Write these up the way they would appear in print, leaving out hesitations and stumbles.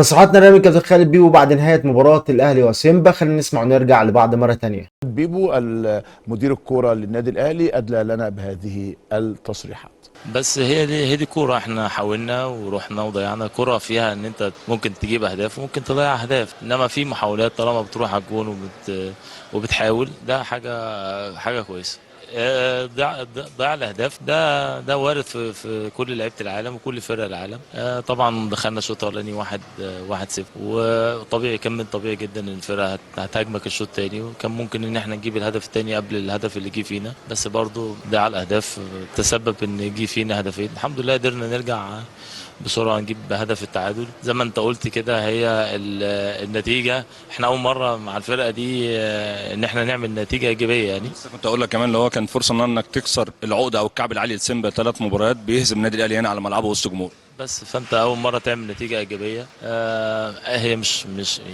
تصريحات نرامي كابتن خالد بيبو بعد نهاية مباراة الأهلي وسيمبا. خلينا نسمع ونرجع لبعض مرة تانية. بيبو مدير الكرة للنادي الأهلي أدلى لنا بهذه التصريحات. بس هي دي كورة، احنا حاولنا ورحنا وضيعنا كورة فيها ان انت ممكن تجيب اهداف وممكن تضيع اهداف، انما في محاولات طالما بتروح على الجون وبتحاول، ده حاجة كويسة. ضياع الاهداف ده وارد في كل لعيبه العالم وكل فرق العالم. طبعا دخلنا الشوط الاولاني 1-0، وطبيعي كان من طبيعي جدا ان الفرقه هتهاجمك الشوط الثاني، وكان ممكن ان احنا نجيب الهدف الثاني قبل الهدف اللي جه فينا، بس برضو ضياع الاهداف تسبب ان يجي فينا هدفين. الحمد لله قدرنا نرجع بسرعه نجيب هدف التعادل. زي ما انت قلت كده، هي النتيجه، احنا اول مره مع الفرقه دي ان احنا نعمل نتيجه ايجابيه يعني. بس كنت اقول لك كمان اللي هو كان فرصه انك تكسر العقده او الكعب العالي لسيمبا 3 مباريات بيهزم النادي الاهلي هنا على ملعبه وسط جمهور. بس فانت اول مره تعمل نتيجه ايجابيه. هي مش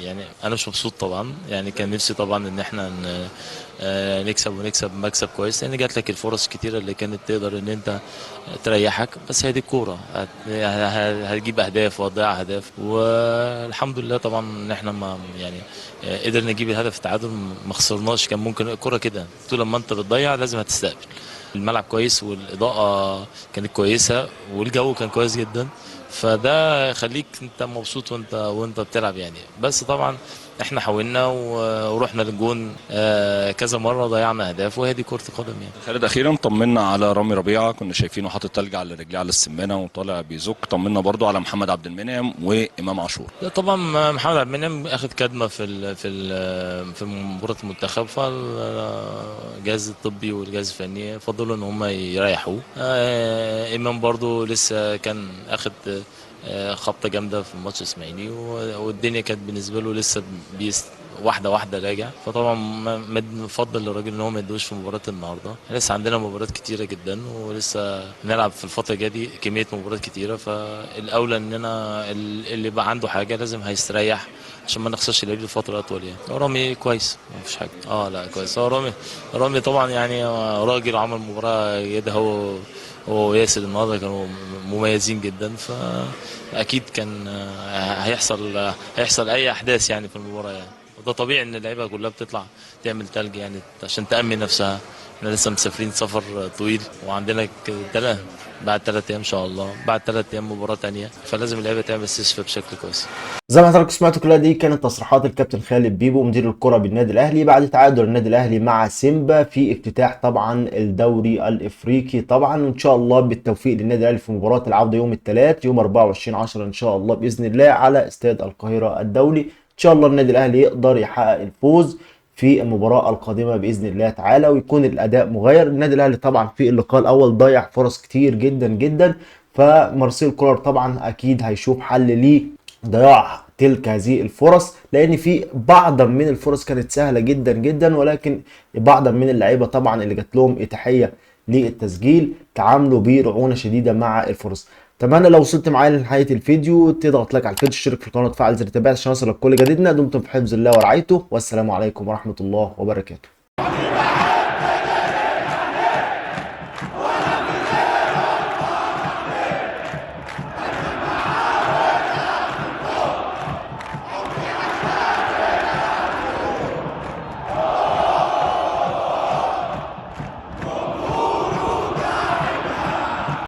يعني انا مش مبسوط طبعا، يعني كان نفسي طبعا ان احنا نكسب مكسب كويس، لان جات لك الفرص كتيره اللي كانت تقدر ان انت تريحك، بس هي دي الكوره، هتجيب اهداف وهتضيع اهداف، والحمد لله طبعا ان احنا ما يعني قدرنا نجيب الهدف التعادل، ما خسرناش. كان ممكن الكوره كده طول ما انت بتضيع لازم هتستقبل. الملعب كويس والاضاءه كانت كويسه والجو كان كويس جدا، فده يخليك انت مبسوط وانت بتلعب يعني. بس طبعا احنا حاولنا ورحنا للجون كذا مره، ضيعنا اهداف، وهي دي كره القدم يعني. خالد اخيرا طمنا على رامي ربيعه، كنا شايفينه حاطط تلج على رجليه على السمانه وطالع بيزك. طمنا برضو على محمد عبد المنعم وامام عاشور. لا طبعا محمد عبد المنعم اخذ كدمه في مباراه المنتخب، فالجهاز الطبي والجهاز الفني فضلوا ان هم يريحوه. امام برضو لسه كان اخذ خبطه جامده في ماتش اسماعيلي، والدنيا كانت بالنسبه له لسه واحده واحده راجع، فطبعا مفضل للراجل ان هو ما يدوش في مباراه النهارده. لسه عندنا مباريات كتيره جدا، ولسه نلعب في الفتره الجايه دي كميه مباريات كتيره، فالاولى اننا اللي يبقى عنده حاجه لازم هيستريح عشان ما نخسرش اللعيب لفتره اطول يعني. رامي كويس، ما فيش حاجه. لا كويس. هو رامي طبعا يعني راجل عمل مباراه جيده، هو وياسر النهارده كانوا مميزين جدا، فاكيد كان هيحصل اي احداث يعني في المباراه يعني. وده طبيعي ان اللعيبه كلها بتطلع تعمل تلج يعني عشان تأمن نفسها. احنا لسه مسافرين سفر طويل، وعندنا بعد 3 ايام ان شاء الله، بعد 3 ايام مباراه تانية، فلازم اللعيبه تعمل استشفاء بشكل كويس. زي ما حضراتكم سمعتوا كلها، دي كانت تصريحات الكابتن خالد بيبو مدير الكرة بالنادي الأهلي بعد تعادل النادي الأهلي مع سيمبا في افتتاح طبعا الدوري الإفريقي طبعا. وإن شاء الله بالتوفيق للنادي الأهلي في مباراة العودة يوم الثلاث يوم 24/10 إن شاء الله بإذن الله على استاد القاهرة الدولي. إن شاء الله النادي الأهلي يقدر يحقق الفوز في المباراة القادمة بإذن الله تعالى، ويكون الأداء مغاير. النادي الأهلي طبعا في اللقاء الأول ضيع فرص كتير جدا جدا، فمارسيل كولر طبعا أكيد هيشوف حل ليه ضياع تلك هذه الفرص، لان في بعض من الفرص كانت سهله جدا جدا، ولكن بعض من اللعيبه طبعا اللي جات لهم اتاحيه للتسجيل تعاملوا برعونه شديده مع الفرص. اتمنى لو وصلت معايا لنهايه الفيديو تضغط لايك على الفيديو، تشترك في القناه وتفعل زر التنبيهات عشان يوصلك كل جديدنا. دمتم في حفظ الله ورعايته، والسلام عليكم ورحمه الله وبركاته.